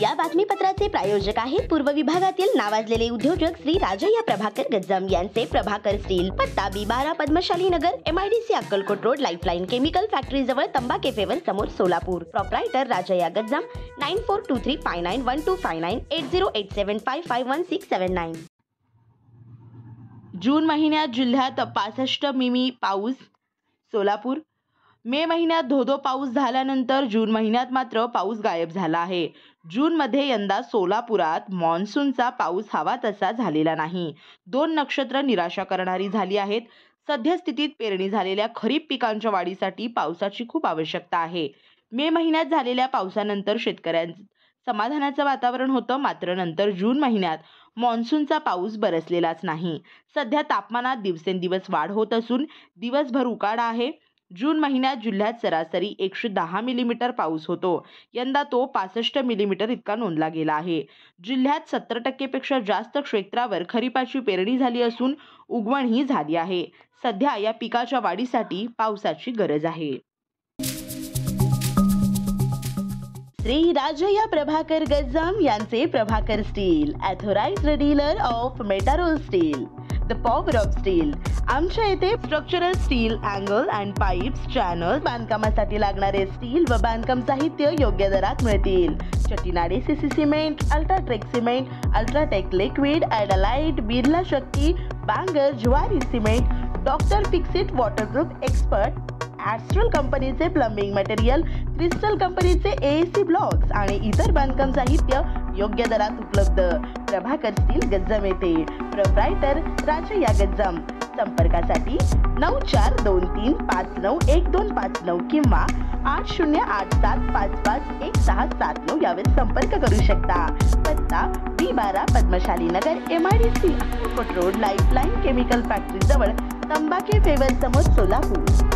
या बातमीपत्राचे प्रायोजक आहेत पूर्व विभागातील नावाजलेले उद्योजक श्री राजय्या प्रभाकर गज्जम यांचे प्रभाकर स्टील, पत्ता B12 पद्मशाली नगर, MIDC Akkalkot road, lifeline chemical factory जवळ, तंबा केफेवर समोर, सोलापूर. प्रोप्रायटर राजय्या गज्जम, 9423591259 8087551679. जून महिन्यात जिल्ह्यात 65 मिमी पाऊस. सोलापूर. मे महिन्यात धोधो पाऊस झाल्यानंतर जून महिन्यात मात्र पाऊस गायब झाला आहे. जूनमध्ये यंदा सोलापुरात मान्सूनचा पाऊस हवा तसा झालेला नाही. 2 नक्षत्र निराशा करणारी झाली आहेत. सद्यस्थितीत पेरणी झालेल्या खरीप पिकांच्या वाढीसाठी पावसाची खूप आवश्यकता आहे. मे महिन्यात झालेल्या पावसानंतर शेतकऱ्यांचं समाधानाचं वातावरण होतं. मात्र नंतर जून महिन्यात मान्सूनचा पाऊस बरसलेलाच नाही. सध्या तापमानात दिवसेंदिवस वाढ होत असून दिवसभर उकाडा आहे. जून महिन्यात जिल्ह्यात सरासरी 110 मिलीमीटर पाऊस होतो. यंदा तो 65 मिलीमीटर इतका नोंदला गेला आहे. जिल्ह्यात 70% पेक्षा जास्त क्षेत्रावर खरीपाची पेरणी झाली असून उगवणही झाली आहे. सध्या या पिकाच्या वाढीसाठी पावसाची गरज आहे. श्री राजय्या प्रभाकर गज्जम यांचे Prabhakar steel, authorized dealer of Metarol steel, the power of steel. आमच्या येथे structural steel, angle and pipes, channels, बांधकामासाठी लागणारे स्टील व बांधकाम साहित्य योग्य दरात मिळतील. चटीनाडे CC cement, UltraTech cement, UltraTech liquid, ॲडालाइट, Birla Shakti, Bangur, Zuari cement, doctor Fixit waterproof expert, Astral कंपनीचे प्लंबिंग मटेरियल, क्रिस्टल कंपनीचे AAC ब्लॉक्स आणि इतर बांधकाम साहित्य योग्य दरात उपलब्ध. प्रभाकर स्टील गज्जम येथे. प्रोप्रायटर राजय्या गज्जम. संपर्कासाठी 9423591259 किंवा 8087551679 यावर संपर्क करू शकता. पत्ता B12 पद्मशाली नगर, MIDC Akkalkot road, lifeline chemical factory जवळ, तंबा केफेवर समोर, सोलापूर.